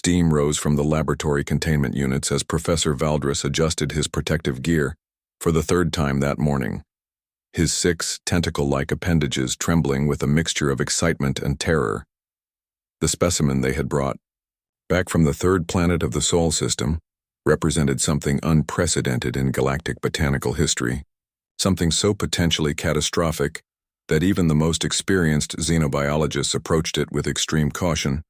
Steam rose from the laboratory containment units as Professor Valdres adjusted his protective gear for the third time that morning, his 6 tentacle-like appendages trembling with a mixture of excitement and terror. The specimen they had brought, back from the third planet of the Sol system, represented something unprecedented in galactic botanical history, something so potentially catastrophic that even the most experienced xenobiologists approached it with extreme caution.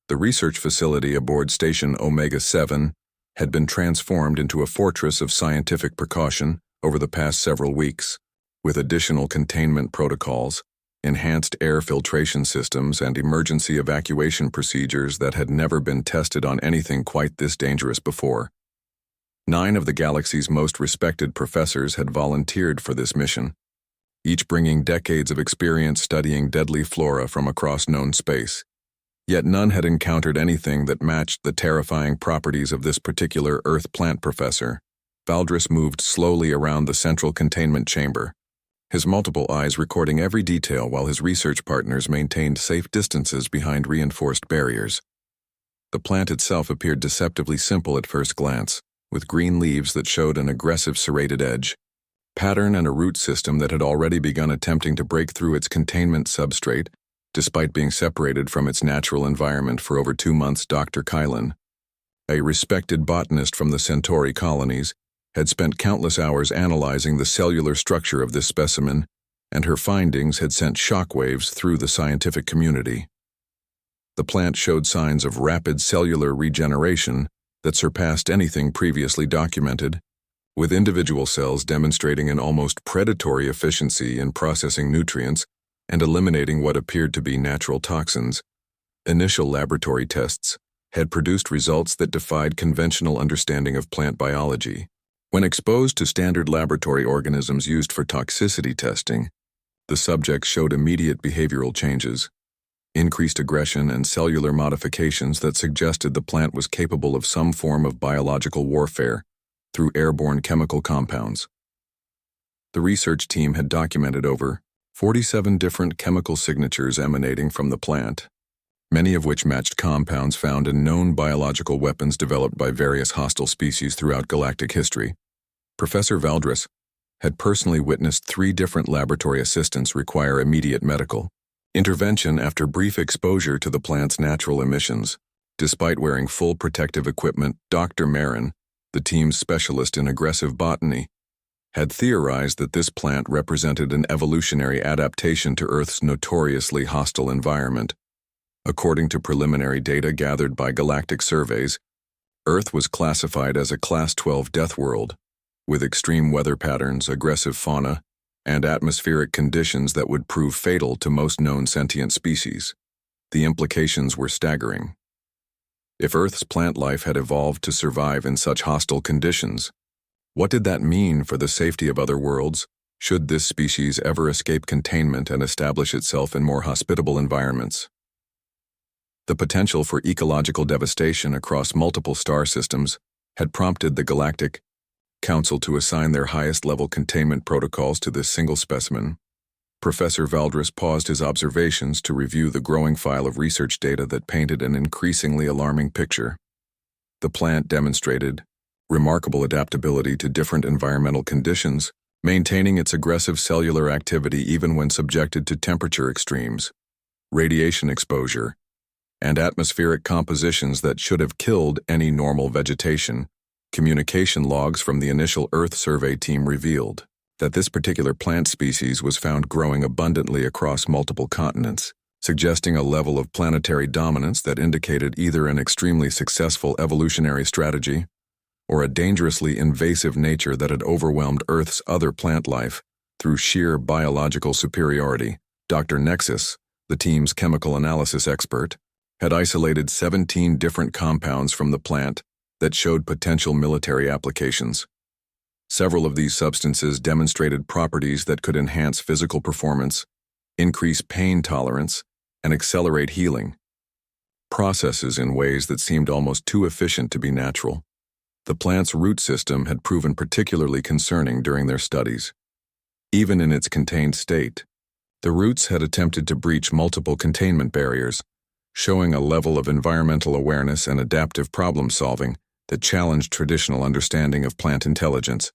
The research facility aboard Station Omega-7 had been transformed into a fortress of scientific precaution over the past several weeks, with additional containment protocols, enhanced air filtration systems, and emergency evacuation procedures that had never been tested on anything quite this dangerous before. 9 of the galaxy's most respected professors had volunteered for this mission, each bringing decades of experience studying deadly flora from across known space. Yet none had encountered anything that matched the terrifying properties of this particular Earth plant professor. Valdres moved slowly around the central containment chamber, his multiple eyes recording every detail while his research partners maintained safe distances behind reinforced barriers. The plant itself appeared deceptively simple at first glance, with green leaves that showed an aggressive serrated edge, pattern, and a root system that had already begun attempting to break through its containment substrate, despite being separated from its natural environment for over 2 months. Dr. Kylan, a respected botanist from the Centauri colonies, had spent countless hours analyzing the cellular structure of this specimen, and her findings had sent shockwaves through the scientific community. The plant showed signs of rapid cellular regeneration that surpassed anything previously documented, with individual cells demonstrating an almost predatory efficiency in processing nutrients and eliminating what appeared to be natural toxins. Initial laboratory tests had produced results that defied conventional understanding of plant biology. When exposed to standard laboratory organisms used for toxicity testing, the subjects showed immediate behavioral changes, increased aggression, and cellular modifications that suggested the plant was capable of some form of biological warfare through airborne chemical compounds. The research team had documented over 47 different chemical signatures emanating from the plant, many of which matched compounds found in known biological weapons developed by various hostile species throughout galactic history. Professor Valdres had personally witnessed 3 different laboratory assistants require immediate medical intervention after brief exposure to the plant's natural emissions. Despite wearing full protective equipment, Dr. Marin, the team's specialist in aggressive botany, had theorized that this plant represented an evolutionary adaptation to Earth's notoriously hostile environment. According to preliminary data gathered by galactic surveys, Earth was classified as a Class 12 deathworld, with extreme weather patterns, aggressive fauna, and atmospheric conditions that would prove fatal to most known sentient species. The implications were staggering. If Earth's plant life had evolved to survive in such hostile conditions, what did that mean for the safety of other worlds, should this species ever escape containment and establish itself in more hospitable environments? The potential for ecological devastation across multiple star systems had prompted the Galactic Council to assign their highest-level containment protocols to this single specimen. Professor Valdres paused his observations to review the growing file of research data that painted an increasingly alarming picture. The plant demonstrated remarkable adaptability to different environmental conditions, maintaining its aggressive cellular activity even when subjected to temperature extremes, radiation exposure, and atmospheric compositions that should have killed any normal vegetation. Communication logs from the initial Earth survey team revealed that this particular plant species was found growing abundantly across multiple continents, suggesting a level of planetary dominance that indicated either an extremely successful evolutionary strategy or a dangerously invasive nature that had overwhelmed Earth's other plant life through sheer biological superiority. Dr. Nexus, the team's chemical analysis expert, had isolated 17 different compounds from the plant that showed potential military applications. Several of these substances demonstrated properties that could enhance physical performance, increase pain tolerance, and accelerate healing, processes in ways that seemed almost too efficient to be natural. The plant's root system had proven particularly concerning during their studies. Even in its contained state, the roots had attempted to breach multiple containment barriers, showing a level of environmental awareness and adaptive problem-solving that challenged traditional understanding of plant intelligence.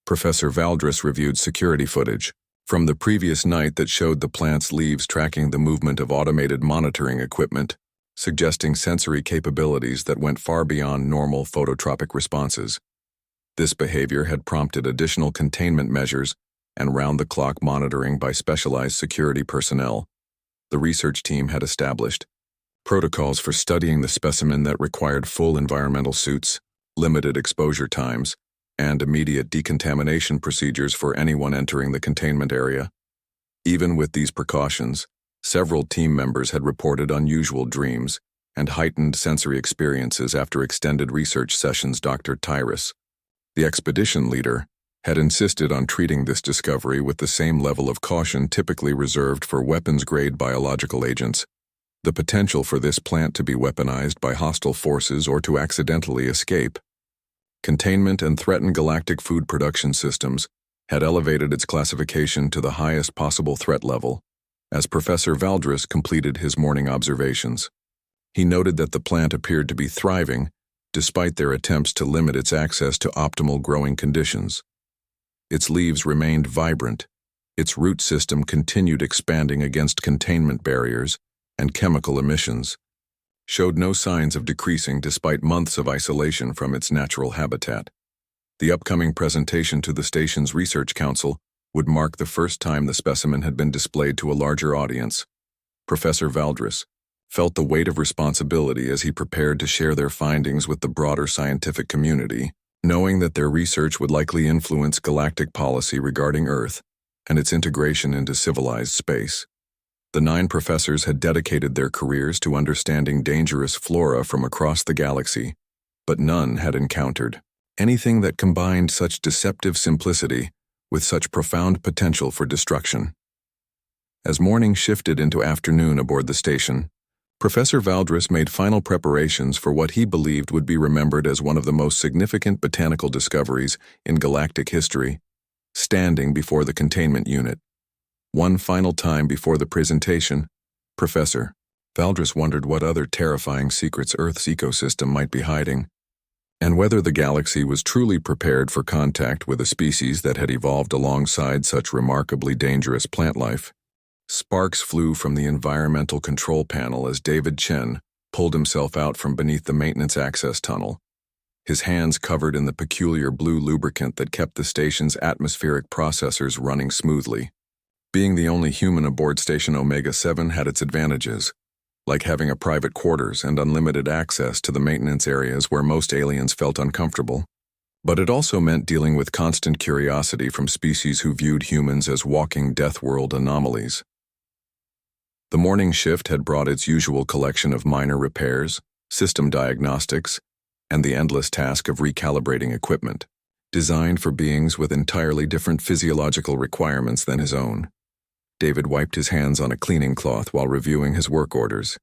Professor Valdris reviewed security footage from the previous night that showed the plant's leaves tracking the movement of automated monitoring equipment, suggesting sensory capabilities that went far beyond normal phototropic responses. This behavior had prompted additional containment measures and round-the-clock monitoring by specialized security personnel. The research team had established protocols for studying the specimen that required full environmental suits, limited exposure times, and immediate decontamination procedures for anyone entering the containment area. Even with these precautions, several team members had reported unusual dreams and heightened sensory experiences after extended research sessions. Dr. Tyrus, the expedition leader, had insisted on treating this discovery with the same level of caution typically reserved for weapons-grade biological agents. The potential for this plant to be weaponized by hostile forces or to accidentally escape. Containment and threatened galactic food production systems had elevated its classification to the highest possible threat level, as Professor Valdris completed his morning observations. He noted that the plant appeared to be thriving, despite their attempts to limit its access to optimal growing conditions. Its leaves remained vibrant, its root system continued expanding against containment barriers, and chemical emissions showed no signs of decreasing despite months of isolation from its natural habitat. The upcoming presentation to the station's research council would mark the first time the specimen had been displayed to a larger audience. Professor Valdris felt the weight of responsibility as he prepared to share their findings with the broader scientific community, knowing that their research would likely influence galactic policy regarding Earth and its integration into civilized space. The 9 professors had dedicated their careers to understanding dangerous flora from across the galaxy, but none had encountered anything that combined such deceptive simplicity with such profound potential for destruction. As morning shifted into afternoon aboard the station, Professor Valdris made final preparations for what he believed would be remembered as one of the most significant botanical discoveries in galactic history, standing before the containment unit. One final time before the presentation, Professor Valdris wondered what other terrifying secrets Earth's ecosystem might be hiding, and whether the galaxy was truly prepared for contact with a species that had evolved alongside such remarkably dangerous plant life. Sparks flew from the environmental control panel as David Chen pulled himself out from beneath the maintenance access tunnel, his hands covered in the peculiar blue lubricant that kept the station's atmospheric processors running smoothly. Being the only human aboard Station Omega-7 had its advantages, like having a private quarters and unlimited access to the maintenance areas where most aliens felt uncomfortable. But it also meant dealing with constant curiosity from species who viewed humans as walking deathworld anomalies. The morning shift had brought its usual collection of minor repairs, system diagnostics, and the endless task of recalibrating equipment, designed for beings with entirely different physiological requirements than his own. David wiped his hands on a cleaning cloth while reviewing his work orders,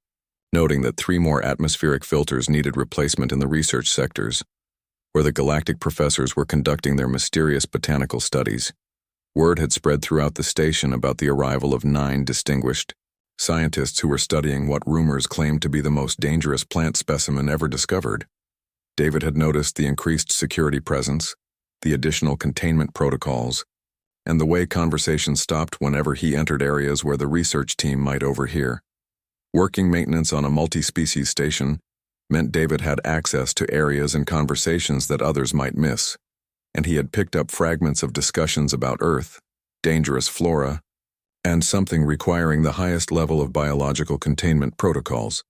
noting that 3 more atmospheric filters needed replacement in the research sectors, where the galactic professors were conducting their mysterious botanical studies. Word had spread throughout the station about the arrival of 9 distinguished scientists who were studying what rumors claimed to be the most dangerous plant specimen ever discovered. David had noticed the increased security presence, the additional containment protocols, and the way conversations stopped whenever he entered areas where the research team might overhear. Working maintenance on a multi-species station meant David had access to areas and conversations that others might miss, and he had picked up fragments of discussions about Earth, dangerous flora, and something requiring the highest level of biological containment protocols.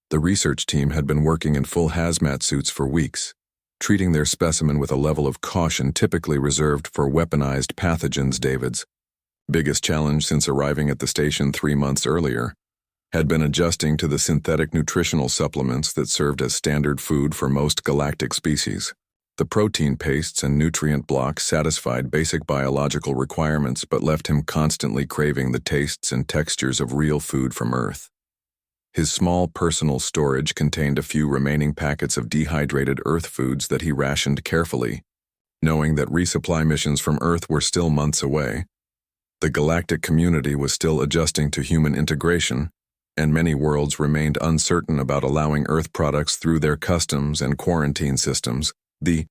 The research team had been working in full hazmat suits for weeks, treating their specimen with a level of caution typically reserved for weaponized pathogens. David's biggest challenge since arriving at the station 3 months earlier had been adjusting to the synthetic nutritional supplements that served as standard food for most galactic species. The protein pastes and nutrient blocks satisfied basic biological requirements but left him constantly craving the tastes and textures of real food from Earth. His small personal storage contained a few remaining packets of dehydrated Earth foods that he rationed carefully, knowing that resupply missions from Earth were still months away. The galactic community was still adjusting to human integration, and many worlds remained uncertain about allowing Earth products through their customs and quarantine systems. The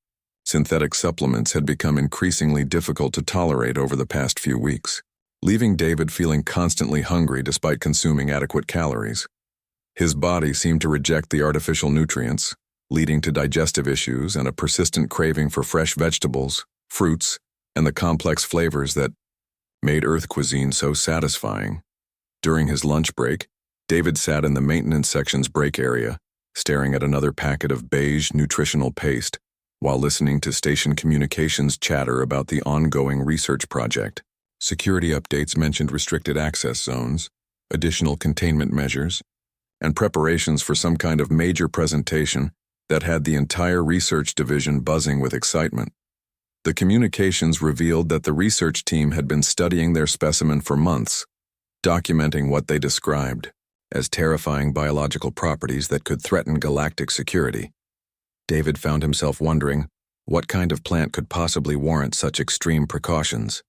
synthetic supplements had become increasingly difficult to tolerate over the past few weeks, leaving David feeling constantly hungry despite consuming adequate calories. His body seemed to reject the artificial nutrients, leading to digestive issues and a persistent craving for fresh vegetables, fruits, and the complex flavors that made Earth cuisine so satisfying. During his lunch break, David sat in the maintenance section's break area, staring at another packet of beige nutritional paste, while listening to station communications chatter about the ongoing research project. Security updates mentioned restricted access zones, additional containment measures, and preparations for some kind of major presentation that had the entire research division buzzing with excitement. The communications revealed that the research team had been studying their specimen for months, documenting what they described as terrifying biological properties that could threaten galactic security. David found himself wondering what kind of plant could possibly warrant such extreme precautions,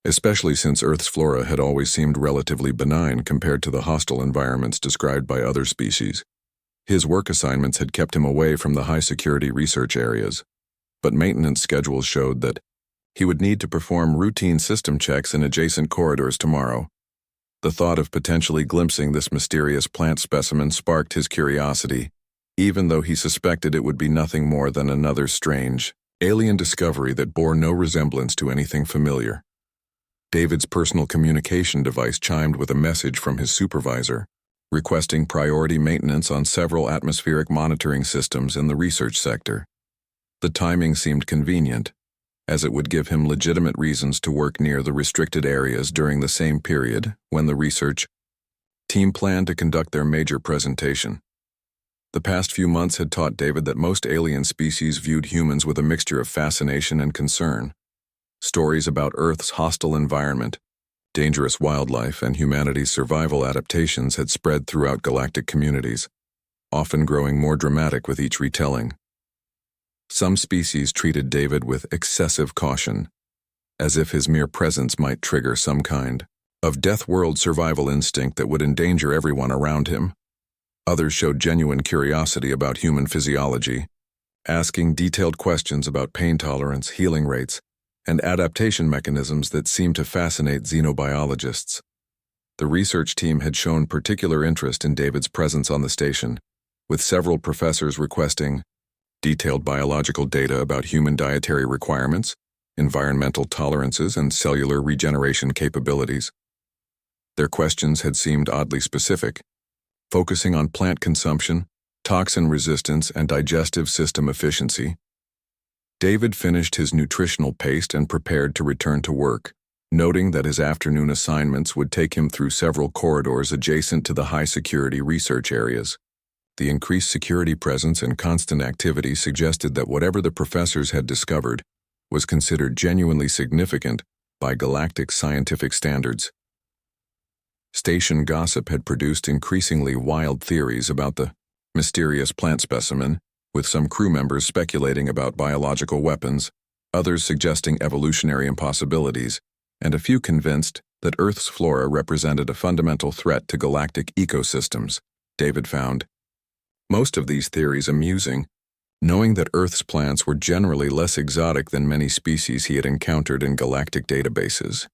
especially since Earth's flora had always seemed relatively benign compared to the hostile environments described by other species. His work assignments had kept him away from the high-security research areas, but maintenance schedules showed that he would need to perform routine system checks in adjacent corridors tomorrow. The thought of potentially glimpsing this mysterious plant specimen sparked his curiosity, even though he suspected it would be nothing more than another strange, alien discovery that bore no resemblance to anything familiar. David's personal communication device chimed with a message from his supervisor, requesting priority maintenance on several atmospheric monitoring systems in the research sector. The timing seemed convenient, as it would give him legitimate reasons to work near the restricted areas during the same period when the research team planned to conduct their major presentation. The past few months had taught David that most alien species viewed humans with a mixture of fascination and concern. Stories about Earth's hostile environment, dangerous wildlife, and humanity's survival adaptations had spread throughout galactic communities, often growing more dramatic with each retelling. Some species treated David with excessive caution, as if his mere presence might trigger some kind of deathworld survival instinct that would endanger everyone around him. Others showed genuine curiosity about human physiology, asking detailed questions about pain tolerance, healing rates, and adaptation mechanisms that seemed to fascinate xenobiologists. The research team had shown particular interest in David's presence on the station, with several professors requesting detailed biological data about human dietary requirements, environmental tolerances, and cellular regeneration capabilities. Their questions had seemed oddly specific, focusing on plant consumption, toxin resistance, and digestive system efficiency. David finished his nutritional paste and prepared to return to work, noting that his afternoon assignments would take him through several corridors adjacent to the high-security research areas. The increased security presence and constant activity suggested that whatever the professors had discovered was considered genuinely significant by galactic scientific standards. Station gossip had produced increasingly wild theories about the mysterious plant specimen, with some crew members speculating about biological weapons, others suggesting evolutionary impossibilities, and a few convinced that Earth's flora represented a fundamental threat to galactic ecosystems. David found most of these theories amusing, knowing that Earth's plants were generally less exotic than many species he had encountered in galactic databases.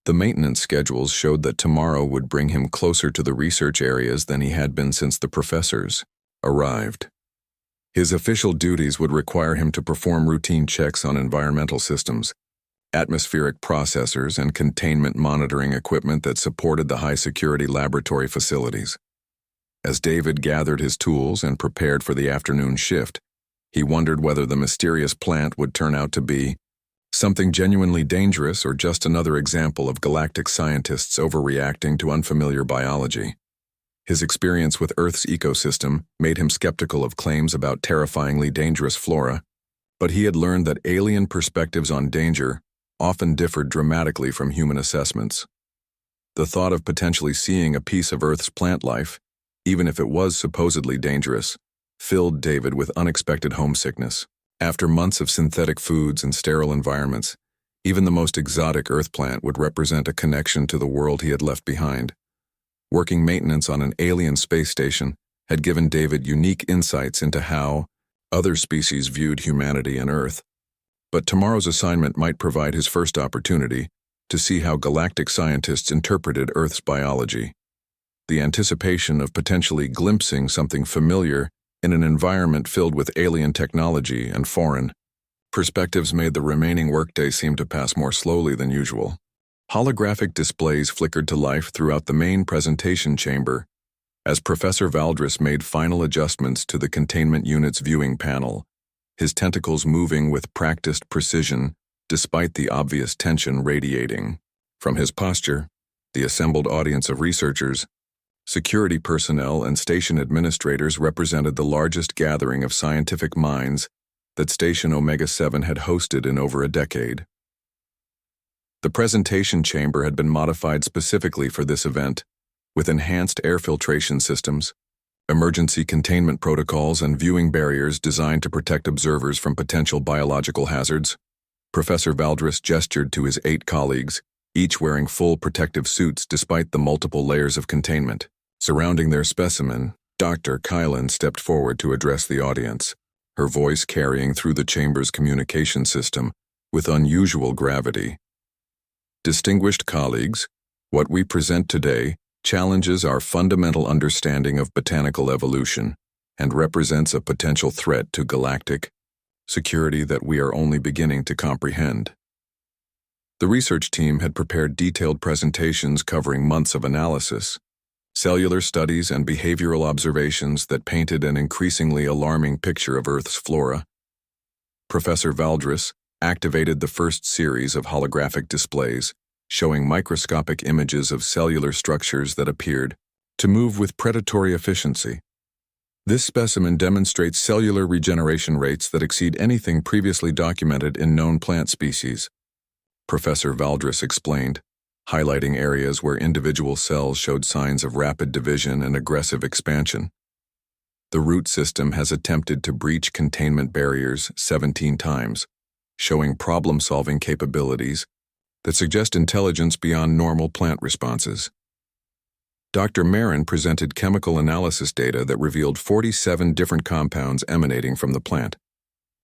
The maintenance schedules showed that tomorrow would bring him closer to the research areas than he had been since the professors arrived. His official duties would require him to perform routine checks on environmental systems, atmospheric processors, and containment monitoring equipment that supported the high-security laboratory facilities. As David gathered his tools and prepared for the afternoon shift, he wondered whether the mysterious plant would turn out to be something genuinely dangerous or just another example of galactic scientists overreacting to unfamiliar biology. His experience with Earth's ecosystem made him skeptical of claims about terrifyingly dangerous flora, but he had learned that alien perspectives on danger often differed dramatically from human assessments. The thought of potentially seeing a piece of Earth's plant life, even if it was supposedly dangerous, filled David with unexpected homesickness. After months of synthetic foods and sterile environments, even the most exotic Earth plant would represent a connection to the world he had left behind. Working maintenance on an alien space station had given David unique insights into how other species viewed humanity and Earth. But tomorrow's assignment might provide his first opportunity to see how galactic scientists interpreted Earth's biology. The anticipation of potentially glimpsing something familiar in an environment filled with alien technology and foreign perspectives made the remaining workday seem to pass more slowly than usual. Holographic displays flickered to life throughout the main presentation chamber as Professor Valdris made final adjustments to the containment unit's viewing panel, his tentacles moving with practiced precision despite the obvious tension radiating. From his posture, the assembled audience of researchers, security personnel, and station administrators represented the largest gathering of scientific minds that Station Omega-7 had hosted in over a decade. The presentation chamber had been modified specifically for this event, with enhanced air filtration systems, emergency containment protocols, and viewing barriers designed to protect observers from potential biological hazards. Professor Valdris gestured to his 8 colleagues, each wearing full protective suits despite the multiple layers of containment. Surrounding their specimen, Dr. Kylan stepped forward to address the audience, her voice carrying through the chamber's communication system with unusual gravity. Distinguished colleagues, what we present today challenges our fundamental understanding of botanical evolution and represents a potential threat to galactic security that we are only beginning to comprehend. The research team had prepared detailed presentations covering months of analysis, cellular studies, and behavioral observations that painted an increasingly alarming picture of Earth's flora. Professor Valdris activated the first series of holographic displays, showing microscopic images of cellular structures that appeared to move with predatory efficiency. This specimen demonstrates cellular regeneration rates that exceed anything previously documented in known plant species, Professor Valdris explained, highlighting areas where individual cells showed signs of rapid division and aggressive expansion. The root system has attempted to breach containment barriers 17 times, showing problem-solving capabilities that suggest intelligence beyond normal plant responses. Dr. Marin presented chemical analysis data that revealed 47 different compounds emanating from the plant,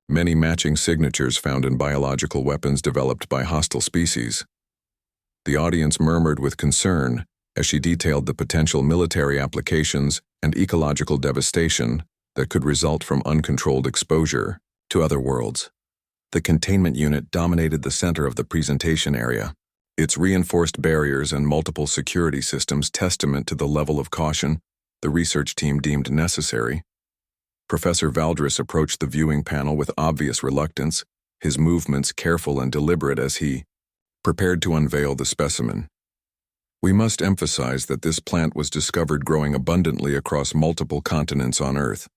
many matching signatures found in biological weapons developed by hostile species. The audience murmured with concern as she detailed the potential military applications and ecological devastation that could result from uncontrolled exposure to other worlds. The containment unit dominated the center of the presentation area, its reinforced barriers and multiple security systems testament to the level of caution the research team deemed necessary. Professor Valdris approached the viewing panel with obvious reluctance, his movements careful and deliberate as he prepared to unveil the specimen. We must emphasize that this plant was discovered growing abundantly across multiple continents on Earth,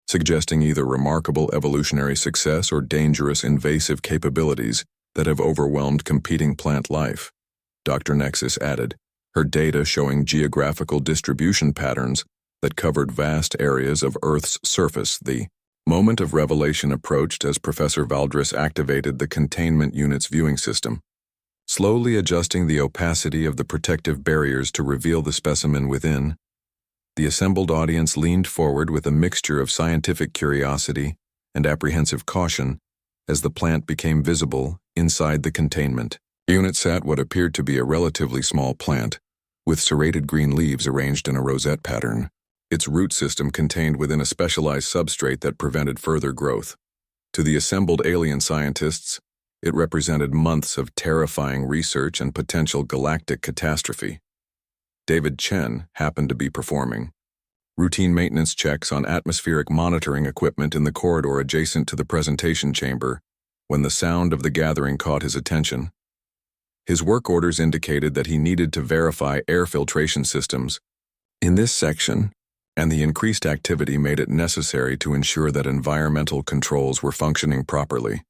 suggesting either remarkable evolutionary success or dangerous invasive capabilities that have overwhelmed competing plant life, Dr. Nexus added, her data showing geographical distribution patterns that covered vast areas of Earth's surface. The moment of revelation approached as Professor Valdris activated the containment unit's viewing system, slowly adjusting the opacity of the protective barriers to reveal the specimen within. The assembled audience leaned forward with a mixture of scientific curiosity and apprehensive caution as the plant became visible inside the containment unit. Sat what appeared to be a relatively small plant, with serrated green leaves arranged in a rosette pattern, its root system contained within a specialized substrate that prevented further growth. To the assembled alien scientists, it represented months of terrifying research and potential galactic catastrophe. David Chen happened to be performing routine maintenance checks on atmospheric monitoring equipment in the corridor adjacent to the presentation chamber when the sound of the gathering caught his attention. His work orders indicated that he needed to verify air filtration systems in this section, and the increased activity made it necessary to ensure that environmental controls were functioning properly.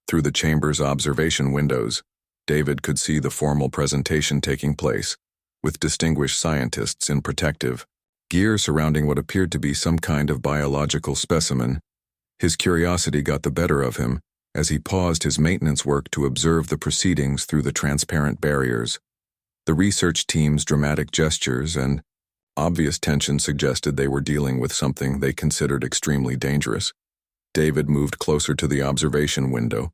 Through the chamber's observation windows, David could see the formal presentation taking place, with distinguished scientists in protective gear surrounding what appeared to be some kind of biological specimen. His curiosity got the better of him as he paused his maintenance work to observe the proceedings through the transparent barriers. The research team's dramatic gestures and Obvious tension suggested they were dealing with something they considered extremely dangerous. David moved closer to the observation window,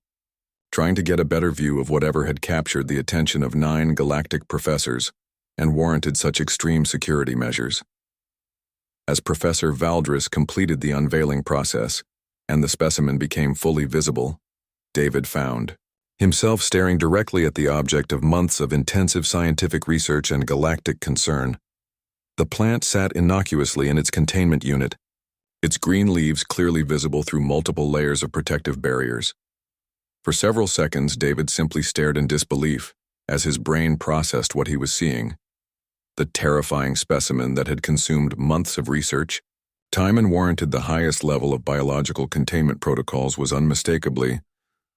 trying to get a better view of whatever had captured the attention of 9 galactic professors and warranted such extreme security measures. As Professor Valdris completed the unveiling process, and the specimen became fully visible, David found himself staring directly at the object of months of intensive scientific research and galactic concern. The plant sat innocuously in its containment unit, its green leaves clearly visible through multiple layers of protective barriers. For several seconds, David simply stared in disbelief as his brain processed what he was seeing. The terrifying specimen that had consumed months of research, time and warranted the highest level of biological containment protocols was unmistakably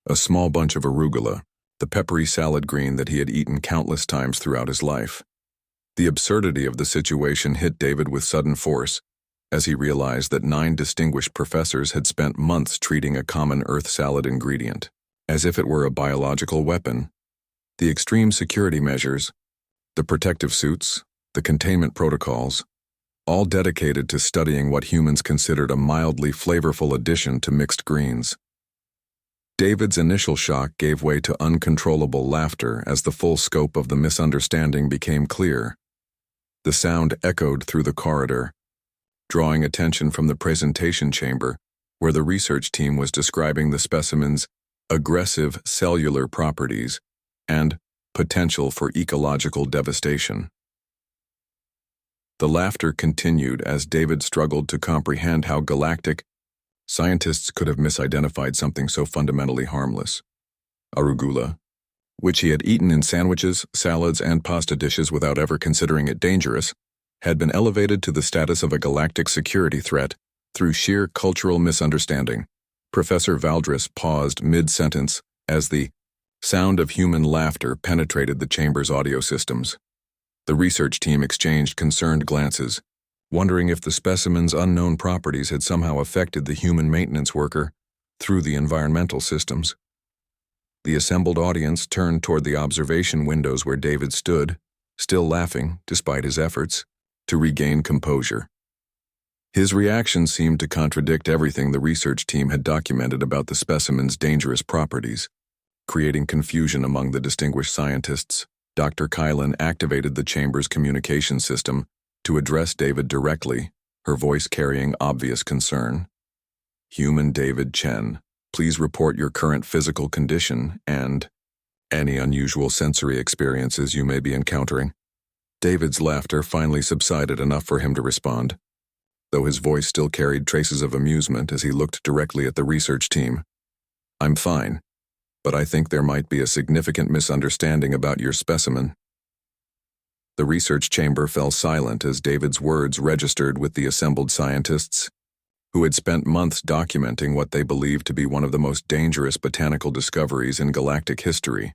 a small bunch of arugula, the peppery salad green that he had eaten countless times throughout his life. The absurdity of the situation hit David with sudden force as he realized that 9 distinguished professors had spent months treating a common Earth salad ingredient as if it were a biological weapon. The extreme security measures, the protective suits, the containment protocols, all dedicated to studying what humans considered a mildly flavorful addition to mixed greens. David's initial shock gave way to uncontrollable laughter as the full scope of the misunderstanding became clear. The sound echoed through the corridor, drawing attention from the presentation chamber, where the research team was describing the specimen's aggressive cellular properties and potential for ecological devastation. The laughter continued as David struggled to comprehend how galactic scientists could have misidentified something so fundamentally harmless. Arugula, which he had eaten in sandwiches, salads, and pasta dishes without ever considering it dangerous, had been elevated to the status of a galactic security threat through sheer cultural misunderstanding. Professor Valdris paused mid-sentence as the sound of human laughter penetrated the chamber's audio systems. The research team exchanged concerned glances, wondering if the specimen's unknown properties had somehow affected the human maintenance worker through the environmental systems. The assembled audience turned toward the observation windows where David stood, still laughing despite his efforts to regain composure. His reaction seemed to contradict everything the research team had documented about the specimen's dangerous properties, creating confusion among the distinguished scientists. Dr. Kylan activated the chamber's communication system to address David directly, her voice carrying obvious concern. Human David Chen, please report your current physical condition and any unusual sensory experiences you may be encountering. David's laughter finally subsided enough for him to respond, though his voice still carried traces of amusement as he looked directly at the research team. I'm fine, but I think there might be a significant misunderstanding about your specimen. The research chamber fell silent as David's words registered with the assembled scientists, who had spent months documenting what they believed to be one of the most dangerous botanical discoveries in galactic history.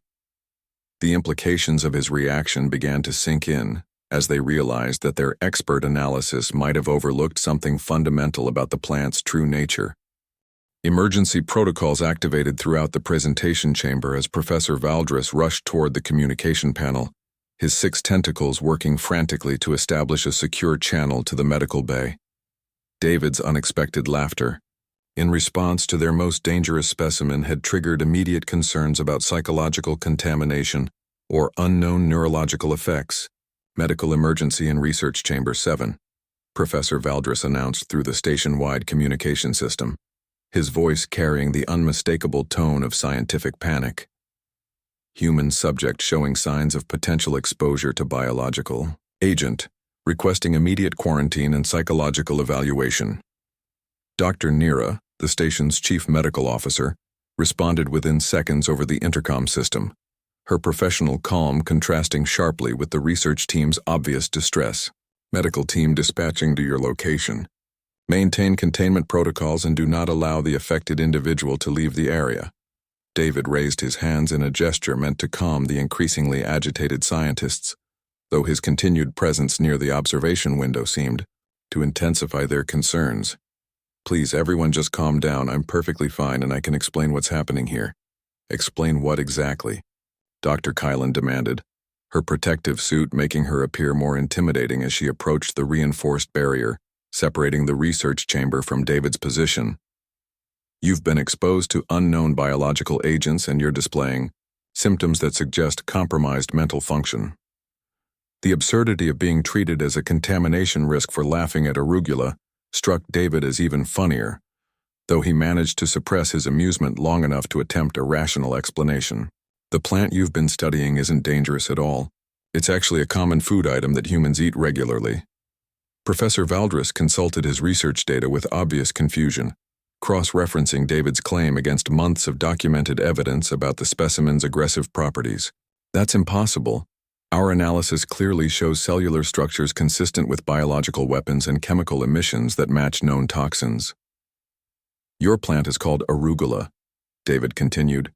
The implications of his reaction began to sink in as they realized that their expert analysis might have overlooked something fundamental about the plant's true nature. Emergency protocols activated throughout the presentation chamber as Professor Valdris rushed toward the communication panel, his 6 tentacles working frantically to establish a secure channel to the medical bay. David's unexpected laughter, in response to their most dangerous specimen, had triggered immediate concerns about psychological contamination or unknown neurological effects. Medical Emergency in Research Chamber 7, Professor Valdris announced through the station-wide communication system, his voice carrying the unmistakable tone of scientific panic. Human subject showing signs of potential exposure to biological agent, requesting immediate quarantine and psychological evaluation. Dr. Nira, the station's chief medical officer, responded within seconds over the intercom system, her professional calm contrasting sharply with the research team's obvious distress. Medical team dispatching to your location. Maintain containment protocols and do not allow the affected individual to leave the area. David raised his hands in a gesture meant to calm the increasingly agitated scientists, though his continued presence near the observation window seemed to intensify their concerns. Please, everyone, just calm down. I'm perfectly fine and I can explain what's happening here. Explain what exactly? Dr. Kylan demanded, her protective suit making her appear more intimidating as she approached the reinforced barrier, separating the research chamber from David's position. You've been exposed to unknown biological agents and you're displaying symptoms that suggest compromised mental function. The absurdity of being treated as a contamination risk for laughing at arugula struck David as even funnier, though he managed to suppress his amusement long enough to attempt a rational explanation. The plant you've been studying isn't dangerous at all. It's actually a common food item that humans eat regularly. Professor Valdres consulted his research data with obvious confusion, cross-referencing David's claim against months of documented evidence about the specimen's aggressive properties. That's impossible. Our analysis clearly shows cellular structures consistent with biological weapons and chemical emissions that match known toxins. Your plant is called arugula, David continued,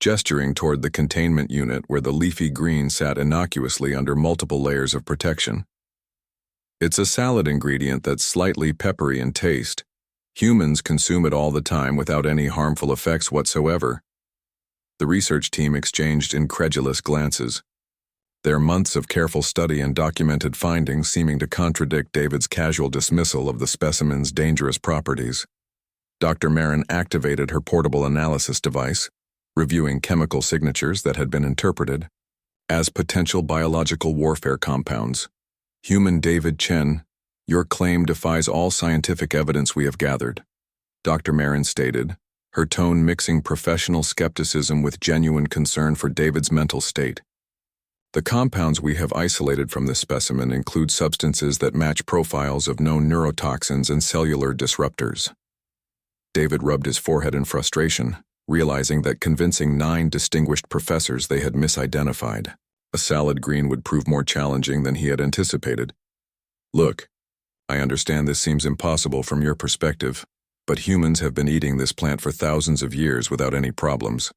gesturing toward the containment unit where the leafy green sat innocuously under multiple layers of protection. It's a salad ingredient that's slightly peppery in taste. Humans consume it all the time without any harmful effects whatsoever. The research team exchanged incredulous glances, their months of careful study and documented findings seeming to contradict David's casual dismissal of the specimen's dangerous properties. Dr. Marin activated her portable analysis device, reviewing chemical signatures that had been interpreted as potential biological warfare compounds. Human David Chen, your claim defies all scientific evidence we have gathered, Dr. Marin stated, her tone mixing professional skepticism with genuine concern for David's mental state. The compounds we have isolated from this specimen include substances that match profiles of known neurotoxins and cellular disruptors. David rubbed his forehead in frustration, realizing that convincing 9 distinguished professors they had misidentified a salad green would prove more challenging than he had anticipated. Look, I understand this seems impossible from your perspective, but humans have been eating this plant for thousands of years without any problems.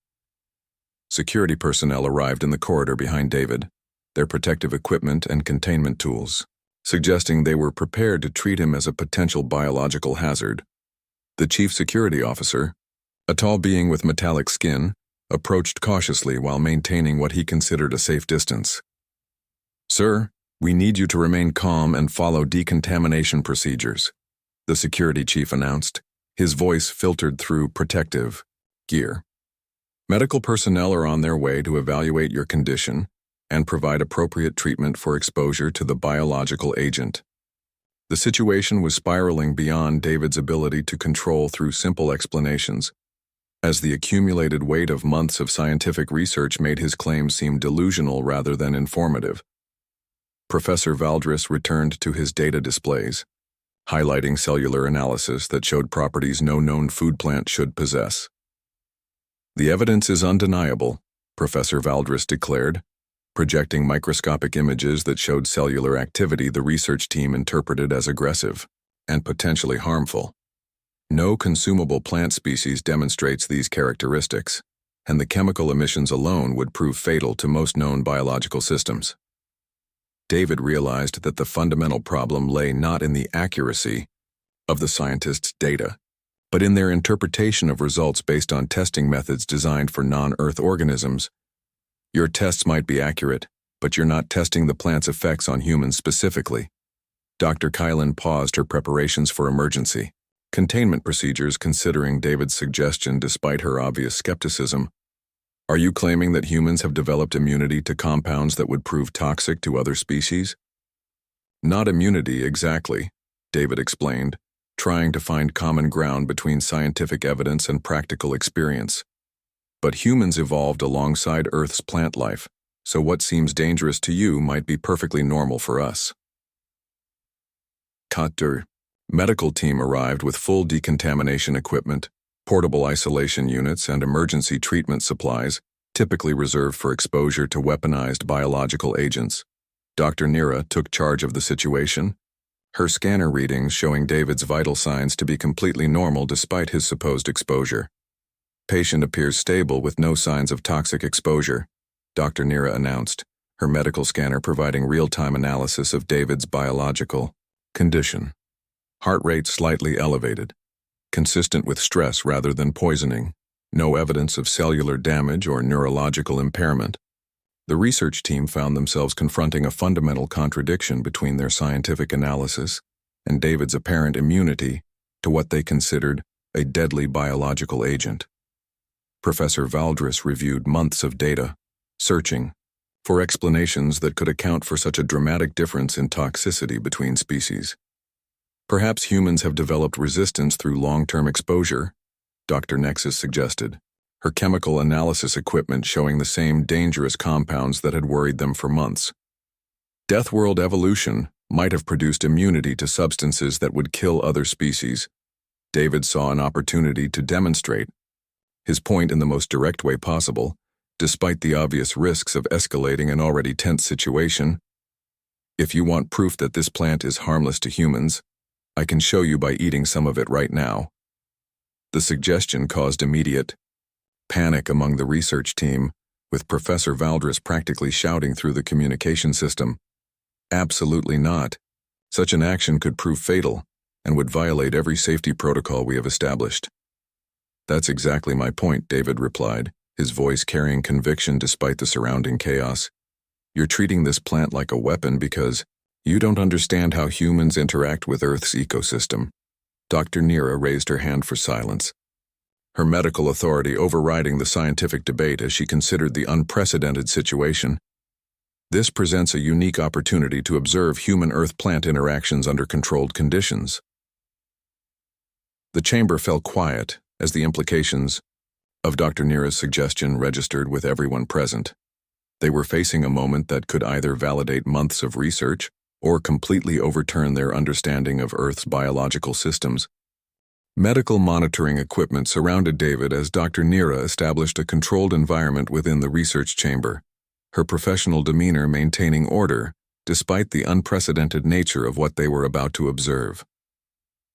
Security personnel arrived in the corridor behind David, their protective equipment and containment tools, suggesting they were prepared to treat him as a potential biological hazard. The chief security officer, a tall being with metallic skin, approached cautiously while maintaining what he considered a safe distance. Sir, we need you to remain calm and follow decontamination procedures, the security chief announced, his voice filtered through protective gear. Medical personnel are on their way to evaluate your condition and provide appropriate treatment for exposure to the biological agent. The situation was spiraling beyond David's ability to control through simple explanations, as the accumulated weight of months of scientific research made his claims seem delusional rather than informative. Professor Valdres returned to his data displays, highlighting cellular analysis that showed properties no known food plant should possess. The evidence is undeniable, Professor Valdres declared, projecting microscopic images that showed cellular activity the research team interpreted as aggressive and potentially harmful. No consumable plant species demonstrates these characteristics, and the chemical emissions alone would prove fatal to most known biological systems. David realized that the fundamental problem lay not in the accuracy of the scientists' data, but in their interpretation of results based on testing methods designed for non-Earth organisms. Your tests might be accurate, but you're not testing the plant's effects on humans specifically. Dr. Kylan paused her preparations for emergency containment procedures considering David's suggestion despite her obvious skepticism. Are you claiming that humans have developed immunity to compounds that would prove toxic to other species? Not immunity exactly, David explained, trying to find common ground between scientific evidence and practical experience. But humans evolved alongside Earth's plant life, so what seems dangerous to you might be perfectly normal for us. Cutter. Medical team arrived with full decontamination equipment, portable isolation units, and emergency treatment supplies, typically reserved for exposure to weaponized biological agents. Dr. Nira took charge of the situation, her scanner readings showing David's vital signs to be completely normal despite his supposed exposure. Patient appears stable with no signs of toxic exposure, Dr. Nira announced, her medical scanner providing real-time analysis of David's biological condition. Heart rate slightly elevated, consistent with stress rather than poisoning, no evidence of cellular damage or neurological impairment. The research team found themselves confronting a fundamental contradiction between their scientific analysis and David's apparent immunity to what they considered a deadly biological agent. Professor Valdris reviewed months of data, searching for explanations that could account for such a dramatic difference in toxicity between species. Perhaps humans have developed resistance through long-term exposure, Dr. Nexus suggested, her chemical analysis equipment showing the same dangerous compounds that had worried them for months. Deathworld evolution might have produced immunity to substances that would kill other species. David saw an opportunity to demonstrate his point in the most direct way possible, despite the obvious risks of escalating an already tense situation. If you want proof that this plant is harmless to humans, I can show you by eating some of it right now. The suggestion caused immediate panic among the research team, with Professor Valdris practically shouting through the communication system, "Absolutely not. Such an action could prove fatal and would violate every safety protocol we have established." "That's exactly my point," David replied, his voice carrying conviction despite the surrounding chaos. "You're treating this plant like a weapon because you don't understand how humans interact with Earth's ecosystem." Dr. Nira raised her hand for silence, her medical authority overriding the scientific debate as she considered the unprecedented situation. This presents a unique opportunity to observe human-Earth-plant interactions under controlled conditions. The chamber fell quiet as the implications of Dr. Nira's suggestion registered with everyone present. They were facing a moment that could either validate months of research or completely overturn their understanding of Earth's biological systems. Medical monitoring equipment surrounded David as Dr. Nira established a controlled environment within the research chamber, her professional demeanor maintaining order despite the unprecedented nature of what they were about to observe.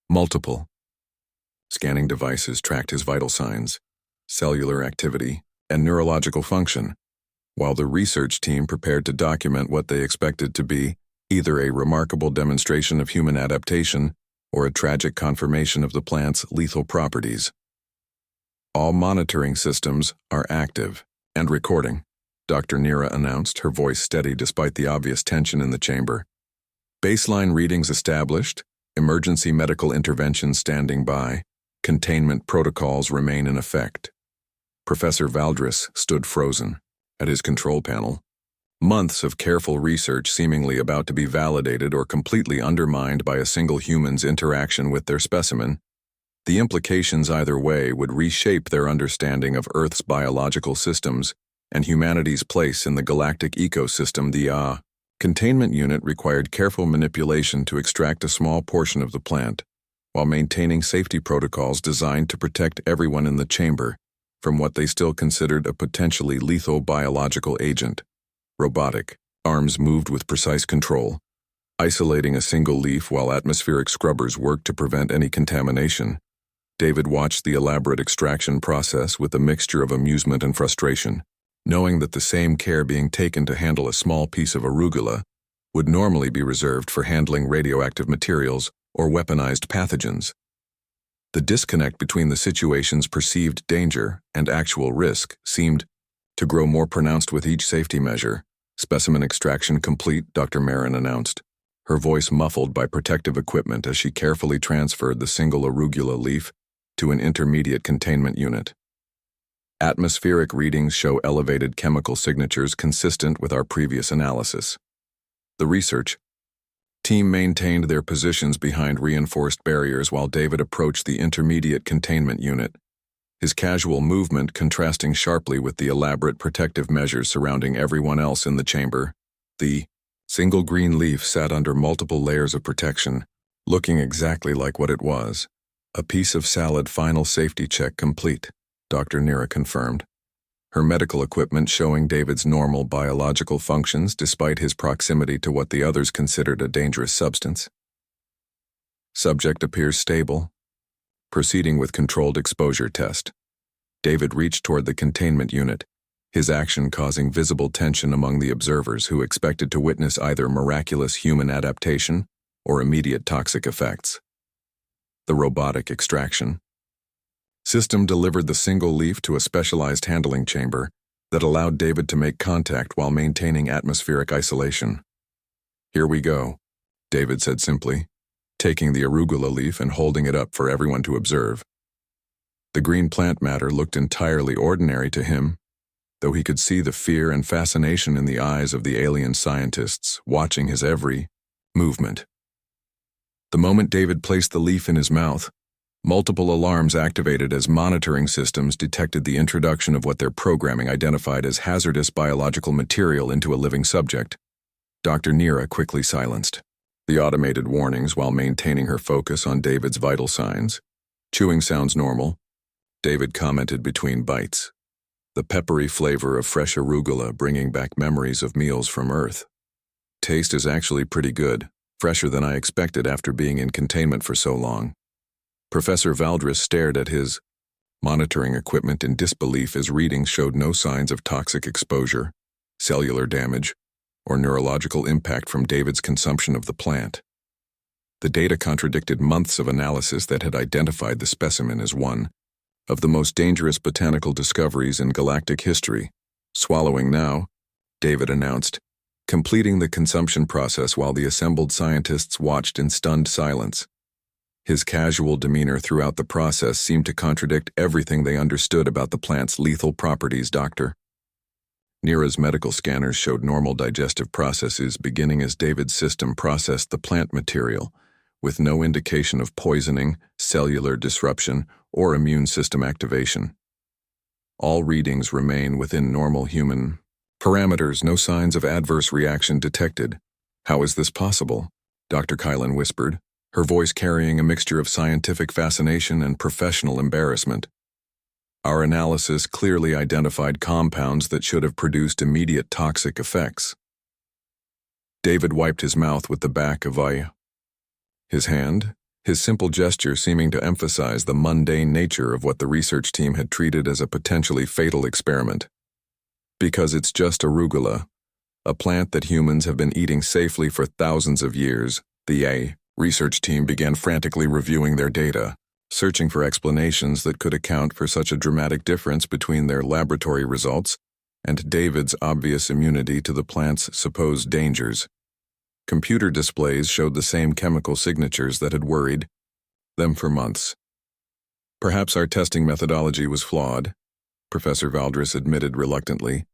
Multiple scanning devices tracked his vital signs, cellular activity, and neurological function, while the research team prepared to document what they expected to be either a remarkable demonstration of human adaptation or a tragic confirmation of the plant's lethal properties. "All monitoring systems are active and recording," Dr. Nira announced, her voice steady despite the obvious tension in the chamber. "Baseline readings established, emergency medical interventions standing by, containment protocols remain in effect." Professor Valdris stood frozen at his control panel, months of careful research seemingly about to be validated or completely undermined by a single human's interaction with their specimen. The implications either way would reshape their understanding of Earth's biological systems and humanity's place in the galactic ecosystem. The containment unit required careful manipulation to extract a small portion of the plant, while maintaining safety protocols designed to protect everyone in the chamber from what they still considered a potentially lethal biological agent. Robotic arms moved with precise control, isolating a single leaf while atmospheric scrubbers worked to prevent any contamination. David watched the elaborate extraction process with a mixture of amusement and frustration, knowing that the same care being taken to handle a small piece of arugula would normally be reserved for handling radioactive materials or weaponized pathogens. The disconnect between the situation's perceived danger and actual risk seemed to grow more pronounced with each safety measure. "Specimen extraction complete," Dr. Marin announced, her voice muffled by protective equipment as she carefully transferred the single arugula leaf to an intermediate containment unit. "Atmospheric readings show elevated chemical signatures consistent with our previous analysis." The research team maintained their positions behind reinforced barriers while David approached the intermediate containment unit, his casual movement contrasting sharply with the elaborate protective measures surrounding everyone else in the chamber. The single green leaf sat under multiple layers of protection, looking exactly like what it was. "A piece of salad. Final safety check complete," Dr. Nira confirmed, her medical equipment showing David's normal biological functions despite his proximity to what the others considered a dangerous substance. "Subject appears stable. Proceeding with controlled exposure test." David reached toward the containment unit, his action causing visible tension among the observers who expected to witness either miraculous human adaptation or immediate toxic effects. The robotic extraction system delivered the single leaf to a specialized handling chamber, that allowed David to make contact while maintaining atmospheric isolation. "Here we go," David said simply, taking the arugula leaf and holding it up for everyone to observe. The green plant matter looked entirely ordinary to him, though he could see the fear and fascination in the eyes of the alien scientists watching his every movement. The moment David placed the leaf in his mouth, multiple alarms activated as monitoring systems detected the introduction of what their programming identified as hazardous biological material into a living subject. Dr. Nira quickly silenced the automated warnings while maintaining her focus on David's vital signs. "Chewing sounds normal," David commented between bites. "The peppery flavor of fresh arugula bringing back memories of meals from Earth. Taste is actually pretty good, fresher than I expected after being in containment for so long." Professor Valdris stared at his monitoring equipment in disbelief as readings showed no signs of toxic exposure, cellular damage, or neurological impact from David's consumption of the plant. The data contradicted months of analysis that had identified the specimen as one of the most dangerous botanical discoveries in galactic history. "Swallowing now," David announced, completing the consumption process while the assembled scientists watched in stunned silence. His casual demeanor throughout the process seemed to contradict everything they understood about the plant's lethal properties. Dr. Nira's medical scanners showed normal digestive processes beginning as David's system processed the plant material, with no indication of poisoning, cellular disruption, or immune system activation. All readings remain within normal human parameters, no signs of adverse reaction detected. "How is this possible?" Dr. Kylan whispered, her voice carrying a mixture of scientific fascination and professional embarrassment. "Our analysis clearly identified compounds that should have produced immediate toxic effects." David wiped his mouth with the back of his hand, his simple gesture seeming to emphasize the mundane nature of what the research team had treated as a potentially fatal experiment. "Because it's just arugula, a plant that humans have been eating safely for thousands of years," the research team began frantically reviewing their data, searching for explanations that could account for such a dramatic difference between their laboratory results and David's obvious immunity to the plant's supposed dangers. Computer displays showed the same chemical signatures that had worried them for months. "Perhaps our testing methodology was flawed," Professor Valdris admitted reluctantly,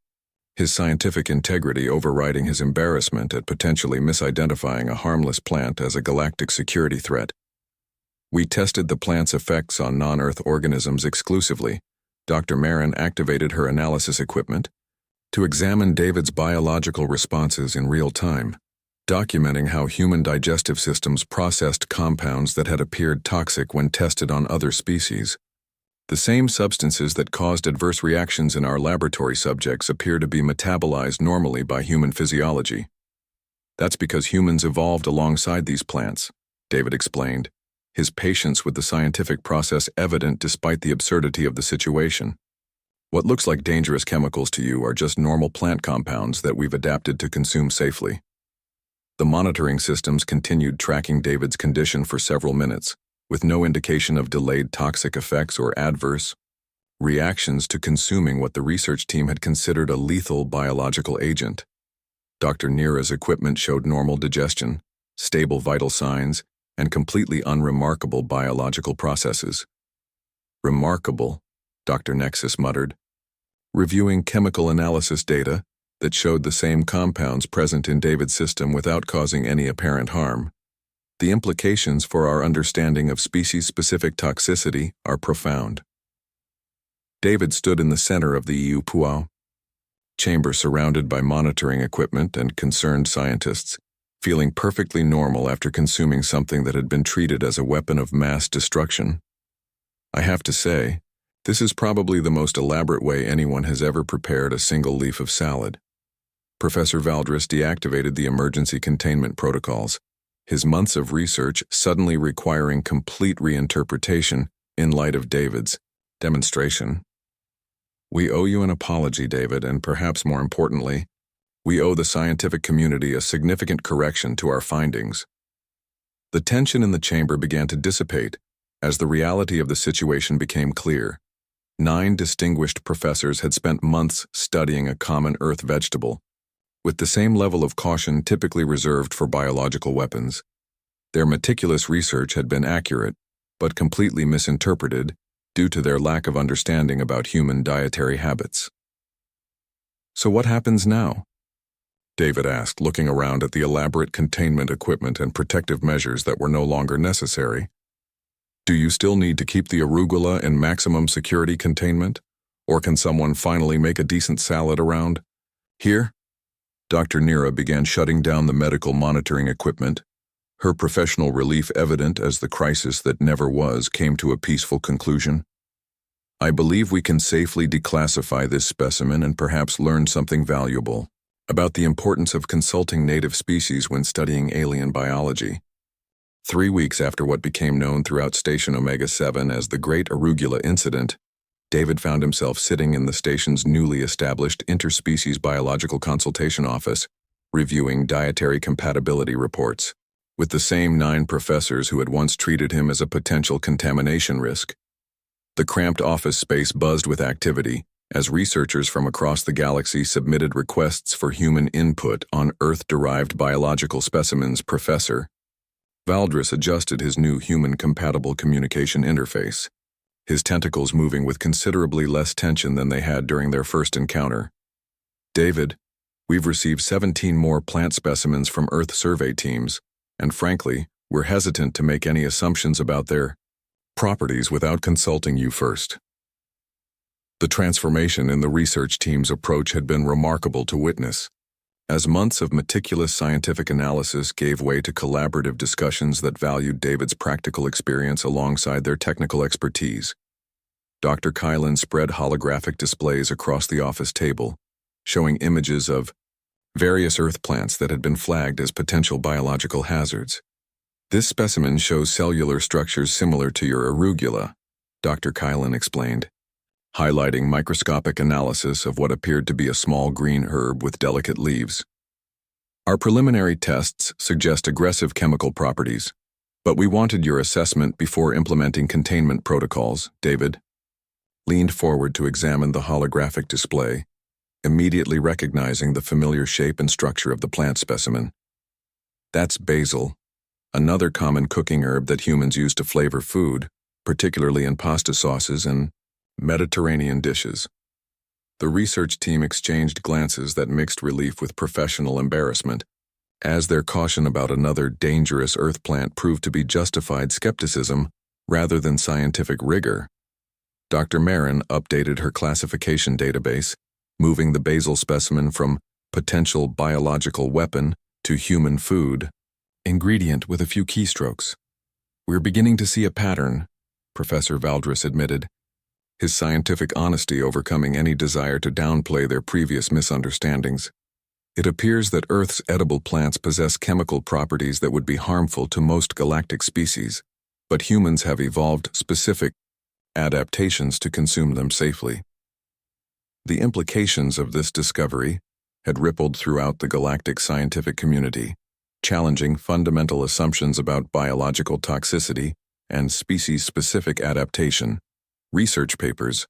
his scientific integrity overriding his embarrassment at potentially misidentifying a harmless plant as a galactic security threat. "We tested the plant's effects on non-Earth organisms exclusively." Dr. Marin activated her analysis equipment to examine David's biological responses in real time, documenting how human digestive systems processed compounds that had appeared toxic when tested on other species. "The same substances that caused adverse reactions in our laboratory subjects appear to be metabolized normally by human physiology. That's because humans evolved alongside these plants," David explained, his patience with the scientific process evident despite the absurdity of the situation. "What looks like dangerous chemicals to you are just normal plant compounds that we've adapted to consume safely." The monitoring systems continued tracking David's condition for several minutes, with no indication of delayed toxic effects or adverse reactions to consuming what the research team had considered a lethal biological agent. Dr. Nira's equipment showed normal digestion, stable vital signs, and completely unremarkable biological processes. "Remarkable," Dr. Nexus muttered, reviewing chemical analysis data that showed the same compounds present in David's system without causing any apparent harm. "The implications for our understanding of species-specific toxicity are profound." David stood in the center of the HFY chamber surrounded by monitoring equipment and concerned scientists, feeling perfectly normal after consuming something that had been treated as a weapon of mass destruction. "I have to say, this is probably the most elaborate way anyone has ever prepared a single leaf of salad." Professor Valdris deactivated the emergency containment protocols, his months of research suddenly requiring complete reinterpretation in light of David's demonstration. "We owe you an apology, David, and perhaps more importantly, we owe the scientific community a significant correction to our findings." The tension in the chamber began to dissipate as the reality of the situation became clear. 9 distinguished professors had spent months studying a common Earth vegetable, with the same level of caution typically reserved for biological weapons. Their meticulous research had been accurate, but completely misinterpreted due to their lack of understanding about human dietary habits. So what happens now? David asked, looking around at the elaborate containment equipment and protective measures that were no longer necessary. Do you still need to keep the arugula in maximum security containment? Or can someone finally make a decent salad around here? Dr. Nira began shutting down the medical monitoring equipment, her professional relief evident as the crisis that never was came to a peaceful conclusion. I believe we can safely declassify this specimen and perhaps learn something valuable about the importance of consulting native species when studying alien biology. 3 weeks after what became known throughout Station Omega-7 as the Great Arugula Incident, David found himself sitting in the station's newly established Interspecies Biological Consultation Office, reviewing dietary compatibility reports, with the same 9 professors who had once treated him as a potential contamination risk. The cramped office space buzzed with activity as researchers from across the galaxy submitted requests for human input on Earth-derived biological specimens. Professor Valdris adjusted his new human-compatible communication interface, his tentacles moving with considerably less tension than they had during their first encounter. David, we've received 17 more plant specimens from Earth survey teams, and frankly, we're hesitant to make any assumptions about their properties without consulting you first. The transformation in the research team's approach had been remarkable to witness, as months of meticulous scientific analysis gave way to collaborative discussions that valued David's practical experience alongside their technical expertise. Dr. Kylan spread holographic displays across the office table, showing images of various Earth plants that had been flagged as potential biological hazards. This specimen shows cellular structures similar to your arugula, Dr. Kylan explained, highlighting microscopic analysis of what appeared to be a small green herb with delicate leaves. Our preliminary tests suggest aggressive chemical properties, but we wanted your assessment before implementing containment protocols. David leaned forward to examine the holographic display, immediately recognizing the familiar shape and structure of the plant specimen. That's basil, another common cooking herb that humans use to flavor food, particularly in pasta sauces and Mediterranean dishes. The research team exchanged glances that mixed relief with professional embarrassment, as their caution about another dangerous earth plant proved to be justified skepticism rather than scientific rigor. Dr. Marin updated her classification database, moving the basil specimen from potential biological weapon to human food ingredient with a few keystrokes. We're beginning to see a pattern, Professor Valdris admitted, his scientific honesty overcoming any desire to downplay their previous misunderstandings. It appears that Earth's edible plants possess chemical properties that would be harmful to most galactic species, but humans have evolved specific adaptations to consume them safely. The implications of this discovery had rippled throughout the galactic scientific community, challenging fundamental assumptions about biological toxicity and species-specific adaptation. Research papers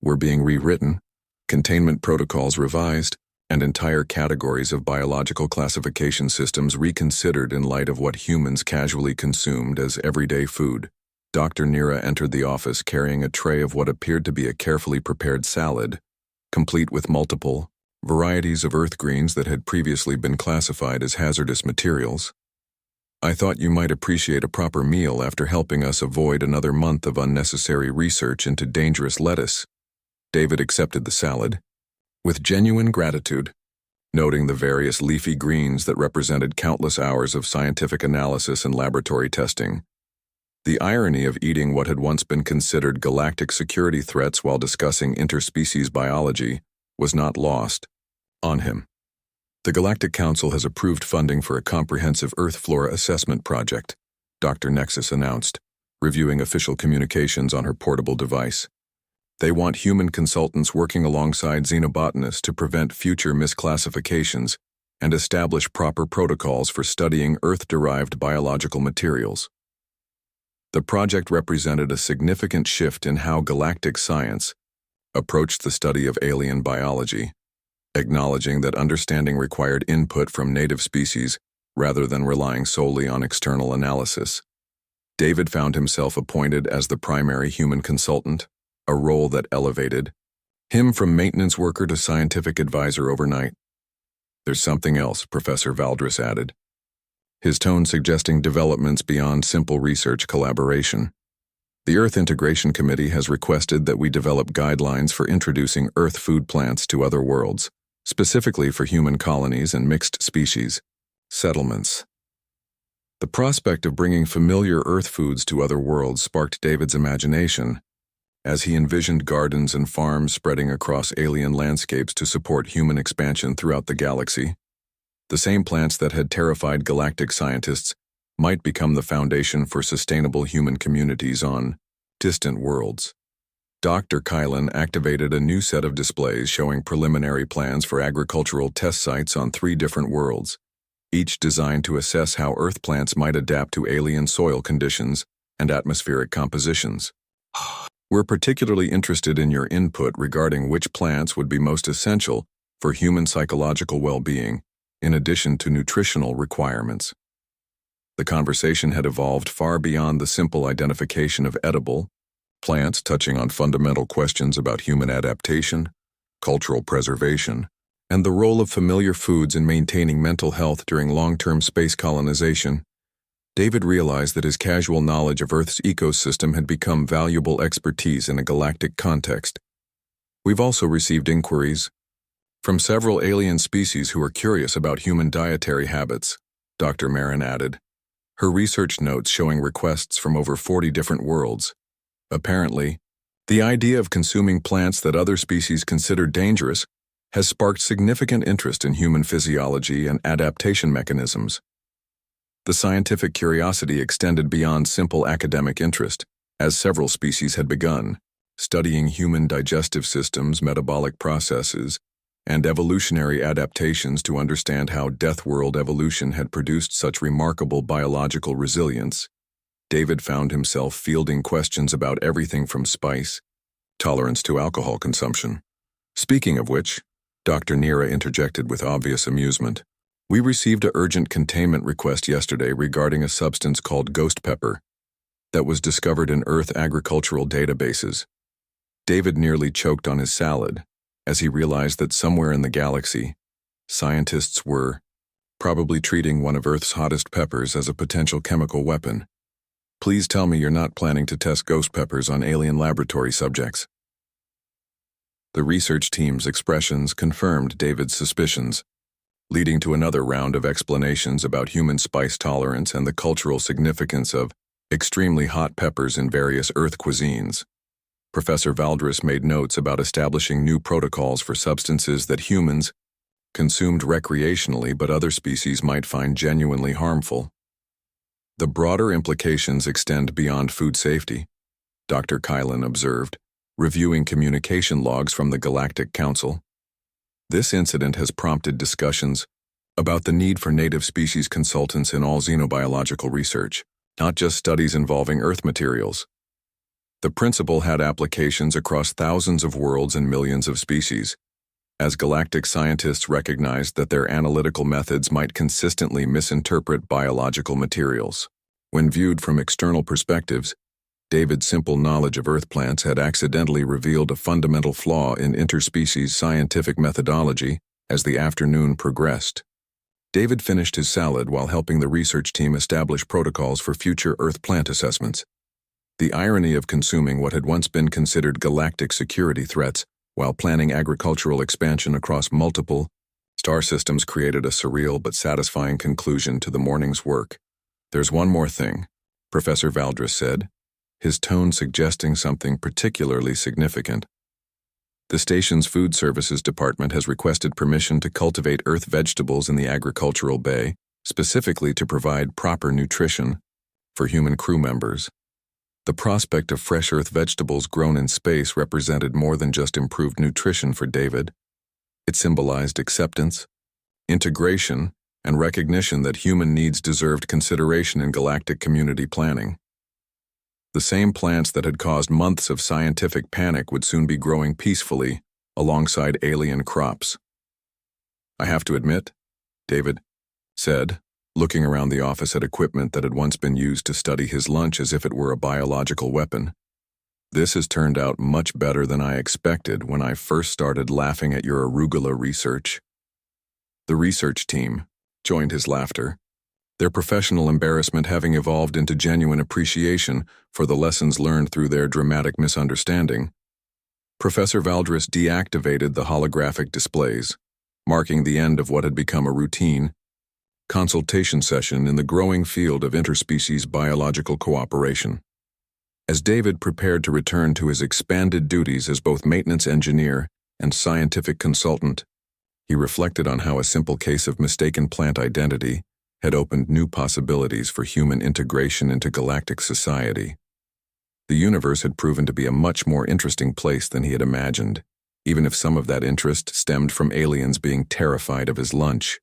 were being rewritten, containment protocols revised, and entire categories of biological classification systems reconsidered in light of what humans casually consumed as everyday food. Dr. Nira entered the office carrying a tray of what appeared to be a carefully prepared salad, complete with multiple varieties of earth greens that had previously been classified as hazardous materials. I thought you might appreciate a proper meal after helping us avoid another month of unnecessary research into dangerous lettuce. David accepted the salad with genuine gratitude, noting the various leafy greens that represented countless hours of scientific analysis and laboratory testing. The irony of eating what had once been considered galactic security threats while discussing interspecies biology was not lost on him. The Galactic Council has approved funding for a comprehensive Earth flora assessment project, Dr. Nexus announced, reviewing official communications on her portable device. They want human consultants working alongside xenobotanists to prevent future misclassifications and establish proper protocols for studying Earth-derived biological materials. The project represented a significant shift in how galactic science approached the study of alien biology, acknowledging that understanding required input from native species rather than relying solely on external analysis. David found himself appointed as the primary human consultant, a role that elevated him from maintenance worker to scientific advisor overnight. "There's something else," Professor Valdres added, his tone suggesting developments beyond simple research collaboration. "The Earth Integration Committee has requested that we develop guidelines for introducing Earth food plants to other worlds, specifically for human colonies and mixed species settlements." The prospect of bringing familiar Earth foods to other worlds sparked David's imagination, as he envisioned gardens and farms spreading across alien landscapes to support human expansion throughout the galaxy. The same plants that had terrified galactic scientists might become the foundation for sustainable human communities on distant worlds. Dr. Kylan activated a new set of displays showing preliminary plans for agricultural test sites on 3 different worlds, each designed to assess how Earth plants might adapt to alien soil conditions and atmospheric compositions. "We're particularly interested in your input regarding which plants would be most essential for human psychological well-being, in addition to nutritional requirements." The conversation had evolved far beyond the simple identification of edible plants, touching on fundamental questions about human adaptation, cultural preservation, and the role of familiar foods in maintaining mental health during long-term space colonization. David realized that his casual knowledge of Earth's ecosystem had become valuable expertise in a galactic context. "We've also received inquiries from several alien species who are curious about human dietary habits," Dr. Marin added, her research notes showing requests from over 40 different worlds. Apparently, the idea of consuming plants that other species consider dangerous has sparked significant interest in human physiology and adaptation mechanisms. The scientific curiosity extended beyond simple academic interest, as several species had begun studying human digestive systems, metabolic processes, and evolutionary adaptations to understand how deathworld evolution had produced such remarkable biological resilience. David found himself fielding questions about everything from spice tolerance to alcohol consumption. "Speaking of which," Dr. Nira interjected with obvious amusement, "we received an urgent containment request yesterday regarding a substance called ghost pepper that was discovered in Earth agricultural databases." David nearly choked on his salad as he realized that somewhere in the galaxy, scientists were probably treating one of Earth's hottest peppers as a potential chemical weapon. "Please tell me you're not planning to test ghost peppers on alien laboratory subjects." The research team's expressions confirmed David's suspicions, leading to another round of explanations about human spice tolerance and the cultural significance of extremely hot peppers in various Earth cuisines. Professor Valdres made notes about establishing new protocols for substances that humans consumed recreationally but other species might find genuinely harmful. "The broader implications extend beyond food safety," Dr. Kylan observed, reviewing communication logs from the Galactic Council. "This incident has prompted discussions about the need for native species consultants in all xenobiological research, not just studies involving Earth materials." The principle had applications across thousands of worlds and millions of species, as galactic scientists recognized that their analytical methods might consistently misinterpret biological materials. When viewed from external perspectives, David's simple knowledge of Earth plants had accidentally revealed a fundamental flaw in interspecies scientific methodology as the afternoon progressed. David finished his salad while helping the research team establish protocols for future Earth plant assessments. The irony of consuming what had once been considered galactic security threats while planning agricultural expansion across multiple star systems created a surreal but satisfying conclusion to the morning's work. "There's one more thing," Professor Valdres said, his tone suggesting something particularly significant. "The station's food services department has requested permission to cultivate Earth vegetables in the agricultural bay, specifically to provide proper nutrition for human crew members." The prospect of fresh Earth vegetables grown in space represented more than just improved nutrition for David. It symbolized acceptance, integration, and recognition that human needs deserved consideration in galactic community planning. The same plants that had caused months of scientific panic would soon be growing peacefully alongside alien crops. "I have to admit," David said, looking around the office at equipment that had once been used to study his lunch as if it were a biological weapon, "this has turned out much better than I expected when I first started laughing at your arugula research." The research team joined his laughter, their professional embarrassment having evolved into genuine appreciation for the lessons learned through their dramatic misunderstanding. Professor Valdres deactivated the holographic displays, marking the end of what had become a routine consultation session in the growing field of interspecies biological cooperation. As David prepared to return to his expanded duties as both maintenance engineer and scientific consultant, he reflected on how a simple case of mistaken plant identity had opened new possibilities for human integration into galactic society. The universe had proven to be a much more interesting place than he had imagined, even if some of that interest stemmed from aliens being terrified of his lunch.